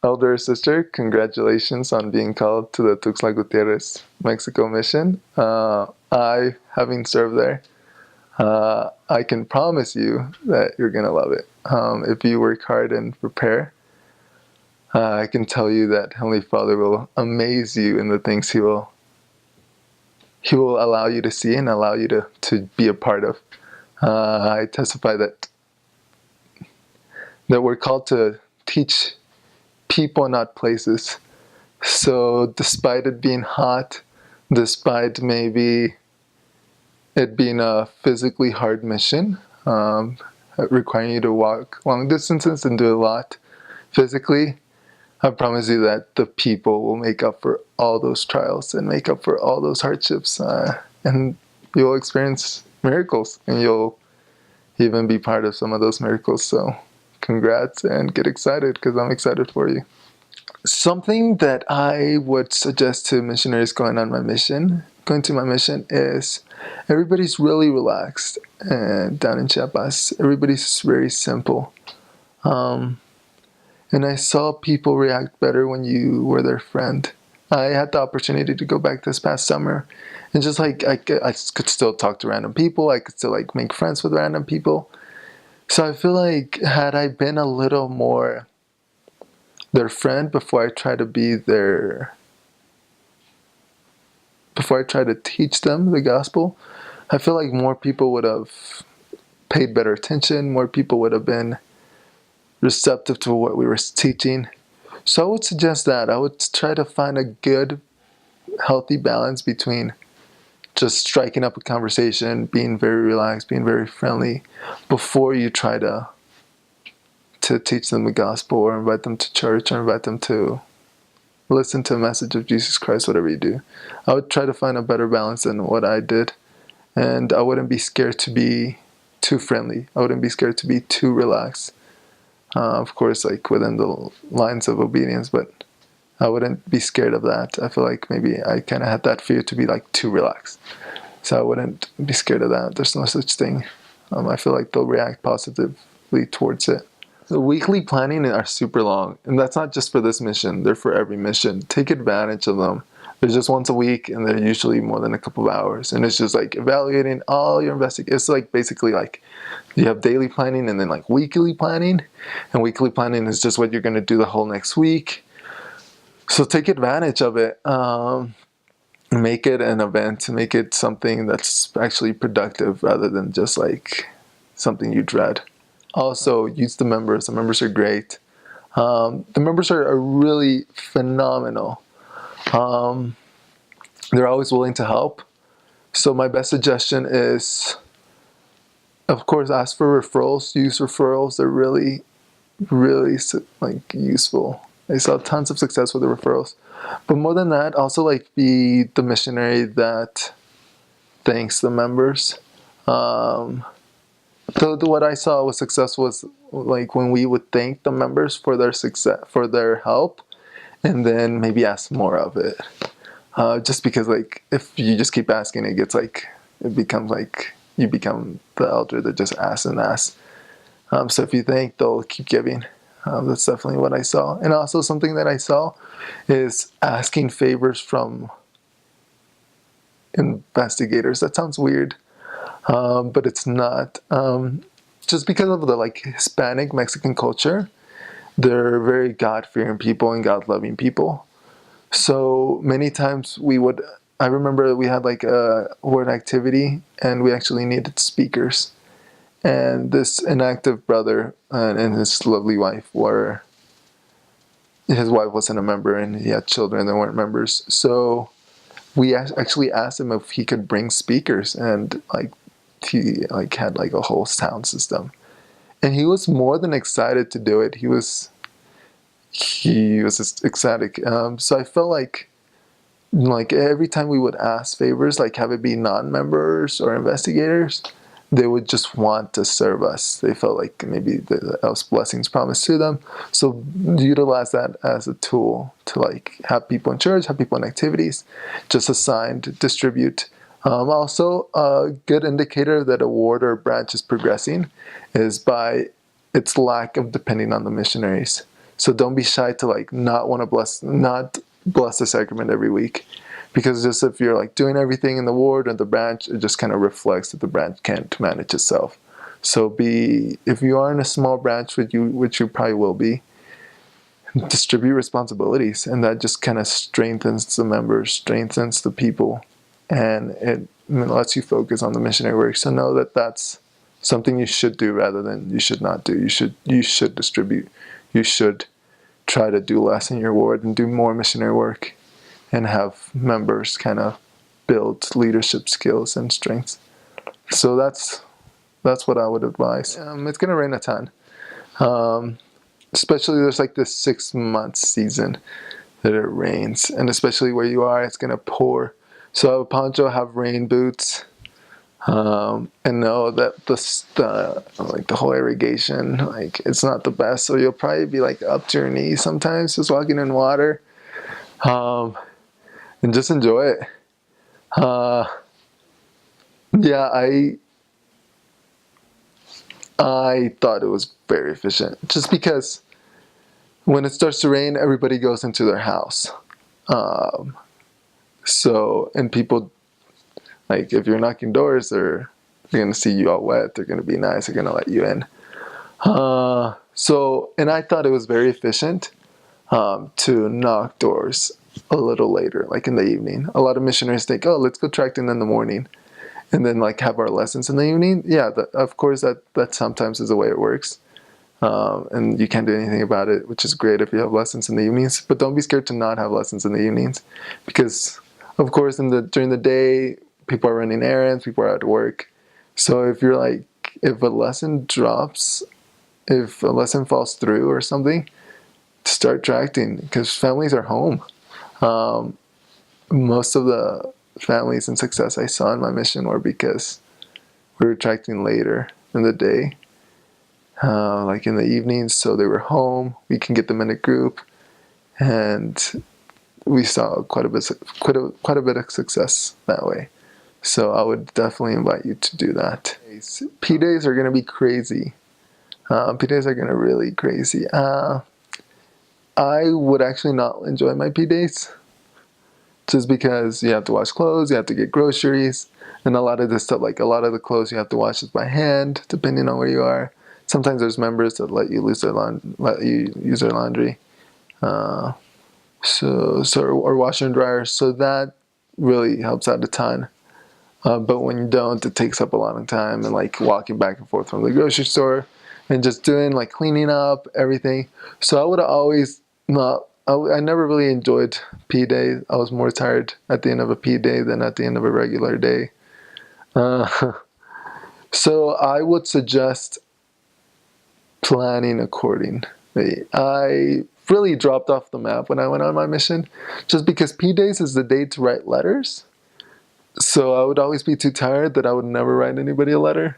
elder sister, congratulations on being called to the Tuxtla Gutierrez, Mexico mission. Having served there, I can promise you that you're going to love it. If you work hard and prepare, I can tell you that Heavenly Father will amaze you in the things He will allow you to see and allow you to be a part of. I testify that we're called to teach people, not places. So despite it being hot, despite maybe it being a physically hard mission, requiring you to walk long distances and do a lot physically, I promise you that the people will make up for all those trials and make up for all those hardships. And you'll experience miracles, and you'll even be part of some of those miracles. So congrats, and get excited, because I'm excited for you. Something that I would suggest to missionaries going to my mission is everybody's really relaxed, and down in Chiapas, everybody's very simple. And I saw people react better when you were their friend. I had the opportunity to go back this past summer, and just like I could still talk to random people, I could still like make friends with random people. So I feel like had I been a little more their friend before I try to teach them the gospel, I feel like more people would have paid better attention, more people would have been receptive to what we were teaching. So I would suggest that I would try to find a good, healthy balance between just striking up a conversation, being very relaxed, being very friendly, before you try to teach them the gospel, or invite them to church, or invite them to listen to a message of Jesus Christ, whatever you do. I would try to find a better balance than what I did. And I wouldn't be scared to be too friendly. I wouldn't be scared to be too relaxed. Of course, like within the lines of obedience, but I wouldn't be scared of that. I feel like maybe I kind of had that fear to be like too relaxed. So I wouldn't be scared of that. There's no such thing. I feel like they'll react positively towards it. The weekly planning are super long, and that's not just for this mission. They're for every mission. Take advantage of them. They're just once a week, and they're usually more than a couple of hours. And it's just like evaluating all your investigations. It's like basically like you have daily planning and then like weekly planning. And weekly planning is just what you're going to do the whole next week. So take advantage of it. Make it an event. Make it something that's actually productive rather than just like something you dread. Also, use the members. The members are great. The members are really phenomenal. They're always willing to help. So my best suggestion is, of course, ask for referrals. Use referrals. They're really, really like useful. I saw tons of success with the referrals. But more than that, also like be the missionary that thanks the members. What I saw was successful was like when we would thank the members for their success, for their help, and then maybe ask more of it. Just because like if you just keep asking, it becomes like you become the elder that just asks and asks. So if you thank, they'll keep giving. That's definitely what I saw. And also something that I saw is asking favors from investigators. That sounds weird. But it's not. Just because of the like Hispanic Mexican culture, they're very God-fearing people and God-loving people. So many times I remember we had like a word activity, and we actually needed speakers. And this inactive brother and his lovely wife his wife wasn't a member, and he had children that weren't members. So we actually asked him if he could bring speakers, and like he like had like a whole sound system, and he was more than excited to do it. He was just ecstatic. So I felt like every time we would ask favors, like have it be non-members or investigators, they would just want to serve us. They felt like maybe that was blessings promised to them. So utilize that as a tool to like have people in church, have people in activities, just assigned, distribute. Also, a good indicator that a ward or a branch is progressing is by its lack of depending on the missionaries. So don't be shy to like not bless the sacrament every week, because just if you're like doing everything in the ward or the branch, it just kind of reflects that the branch can't manage itself. So if you are in a small branch, which you probably will be, distribute responsibilities, and that just kind of strengthens the members, strengthens the people, and it lets you focus on the missionary work. So know that that's something you should do rather than you should not do. You should distribute. You should try to do less in your ward and do more missionary work, and have members kind of build leadership skills and strengths. So that's what I would advise. It's gonna rain a ton. Especially there's like this 6-month season that it rains, and especially where you are, it's gonna pour. So have a poncho, have rain boots, and know that the whole irrigation, like, it's not the best. So you'll probably be like up to your knees sometimes just walking in water, and just enjoy it. Yeah, I thought it was very efficient, just because when it starts to rain, everybody goes into their house. And people, like, if you're knocking doors, they're going to see you all wet. They're going to be nice. They're going to let you in. And I thought it was very efficient to knock doors a little later, like in the evening. A lot of missionaries think, oh, let's go tracting in the morning, and then like have our lessons in the evening. Yeah, of course that sometimes is the way it works, and you can't do anything about it, which is great if you have lessons in the evenings. But don't be scared to not have lessons in the evenings, because of course during the day people are running errands, people are at work. So if a lesson drops, if a lesson falls through or something, start tracting, because families are home. Most of the families and success I saw in my mission were because we were tracting later in the day, like in the evenings, so they were home. We can get them in a group, and we saw quite a bit of success that way. So I would definitely invite you to do that. P days are going to be crazy. P days are going to really crazy. I would actually not enjoy my P days, just because you have to wash clothes, you have to get groceries, and a lot of this stuff, like a lot of the clothes you have to wash just by hand, depending on where you are. Sometimes there's members that let you use their laundry, or washer and dryer. So that really helps out a ton. But when you don't, it takes up a lot of time, and like walking back and forth from the grocery store and just doing like cleaning up everything. So I would always not. I never really enjoyed P day. I was more tired at the end of a P day than at the end of a regular day. So I would suggest planning accordingly. I really dropped off the map when I went on my mission, just because P days is the day to write letters. So I would always be too tired that I would never write anybody a letter.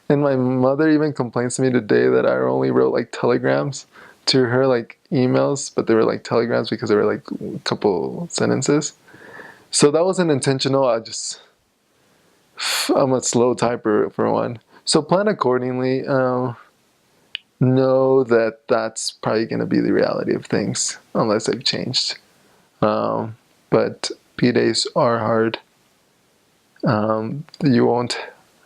And my mother even complains to me today that I only wrote like telegrams to her, like emails, but they were like telegrams because they were like a couple sentences. So that wasn't intentional. I'm a slow typer for one. So plan accordingly. Know that that's probably going to be the reality of things unless they've changed. But P days are hard. You won't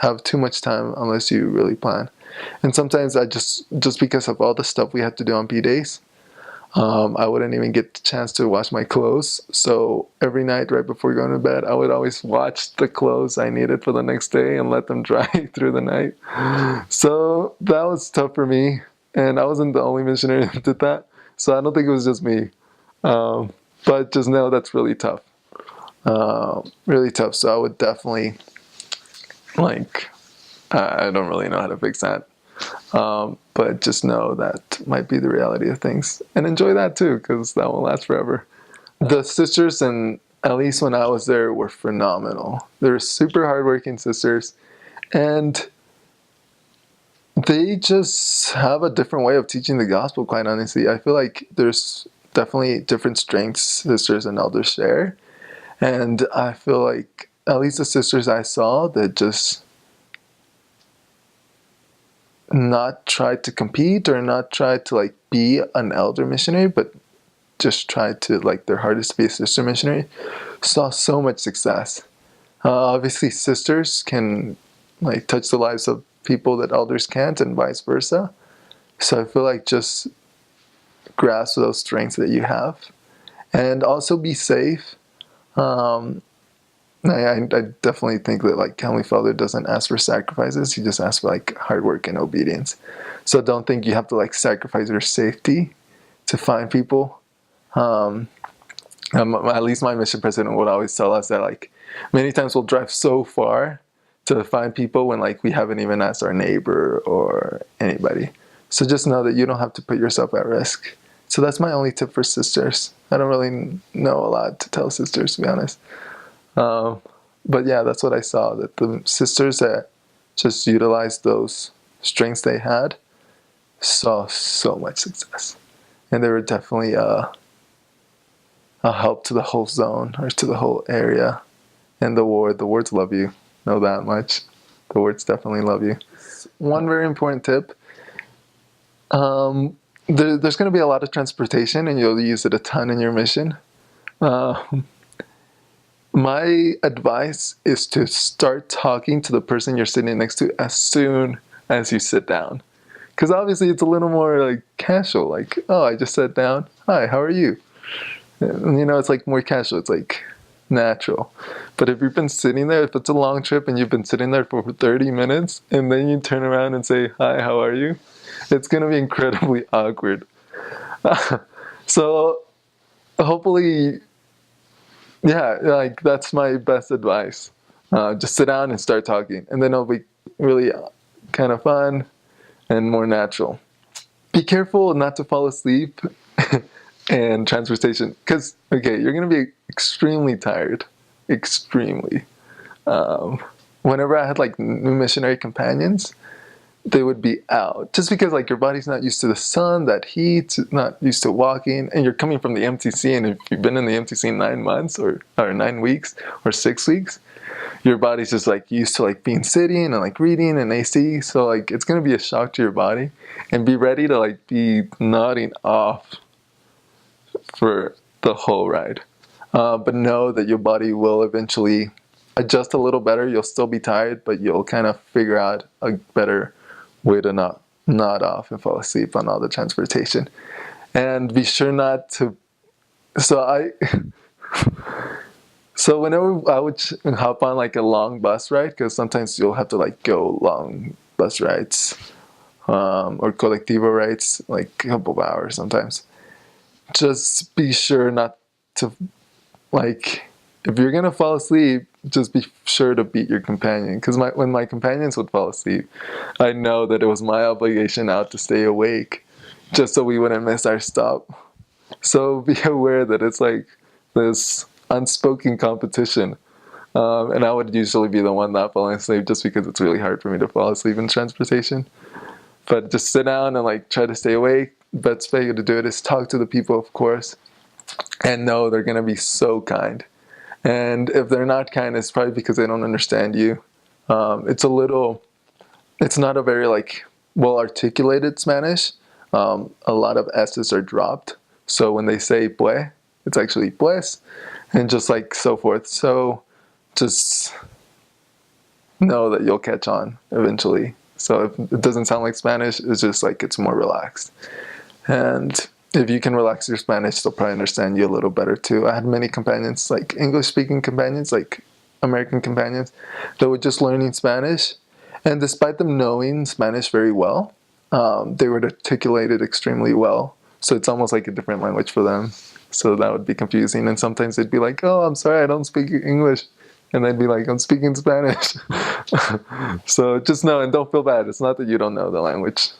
have too much time unless you really plan. And sometimes I just because of all the stuff we had to do on P days, I wouldn't even get the chance to wash my clothes. So every night right before going to bed, I would always watch the clothes I needed for the next day and let them dry through the night. So that was tough for me, and I wasn't the only missionary that did that. So I don't think it was just me. But just know that's really tough. Really tough. So I would definitely, I don't really know how to fix that. But just know that might be the reality of things, and enjoy that too, because that won't last forever. The sisters, and at least when I was there, were phenomenal. They're super hardworking sisters, and they just have a different way of teaching the gospel, quite honestly. I feel like there's definitely different strengths sisters and elders share. And I feel like, at least the sisters I saw, that just not try to compete or not try to like be an elder missionary, but just try to like their hardest to be a sister missionary, saw so much success. Obviously, sisters can like touch the lives of people that elders can't, and vice versa. So I feel like just grasp those strengths that you have, and also be safe. I definitely think that like Heavenly Father doesn't ask for sacrifices; He just asks for like hard work and obedience. So don't think you have to like sacrifice your safety to find people. At least my mission president would always tell us that like many times we'll drive so far to find people when like we haven't even asked our neighbor or anybody. So just know that you don't have to put yourself at risk. So that's my only tip for sisters. I don't really know a lot to tell sisters, to be honest. But yeah, that's what I saw, that the sisters that just utilized those strengths they had saw so much success. And they were definitely a help to the whole zone or to the whole area. And the wards love you. Know that much. The wards definitely love you. One very important tip. There's going to be a lot of transportation and you'll use it a ton in your mission. My advice is to start talking to the person you're sitting next to as soon as you sit down. Because obviously it's a little more like casual, like, oh, I just sat down. Hi, how are you? And, you know, it's like more casual. It's like natural. But if you've been sitting there, if it's a long trip and you've been sitting there for 30 minutes and then you turn around and say, hi, how are you? It's going to be incredibly awkward. So hopefully, yeah, like that's my best advice. Just sit down and start talking. And then it'll be really kind of fun and more natural. Be careful not to fall asleep and transportation. Because, okay, you're going to be extremely tired. Extremely. Whenever I had like new missionary companions, they would be out. Just because like your body's not used to the sun, that heat, not used to walking, and you're coming from the MTC, and if you've been in the MTC 9 months or 9 weeks or 6 weeks, your body's just like used to like being sitting and like reading and AC. So like it's going to be a shock to your body, and be ready to like be nodding off for the whole ride. But know that your body will eventually adjust a little better. You'll still be tired, but you'll kind of figure out a better way to not nod off and fall asleep on all the transportation. And be sure not to. So whenever I would hop on like a long bus ride, because sometimes you'll have to like go long bus rides or colectivo rides, like a couple of hours sometimes. Just be sure not to, like, if you're gonna fall asleep, just be sure to beat your companion. Because when my companions would fall asleep, I know that it was my obligation out to stay awake, just so we wouldn't miss our stop. So be aware that it's like this unspoken competition. And I would usually be the one not falling asleep, just because it's really hard for me to fall asleep in transportation. But just sit down and like try to stay awake. Best way to do it is talk to the people, of course, and know they're gonna be so kind. And if they're not kind, it's probably because they don't understand you. It's not a very like well articulated Spanish. A lot of S's are dropped. So when they say pue, it's actually pues, and just like so forth. So just know that you'll catch on eventually. So if it doesn't sound like Spanish, it's just like it's more relaxed. And if you can relax your Spanish, they'll probably understand you a little better too. I had many companions, like English-speaking companions, like American companions, that were just learning Spanish. And despite them knowing Spanish very well, they would articulate it extremely well. So it's almost like a different language for them. So that would be confusing. And sometimes they'd be like, oh, I'm sorry, I don't speak English. And they'd be like, I'm speaking Spanish. So just know and don't feel bad. It's not that you don't know the language.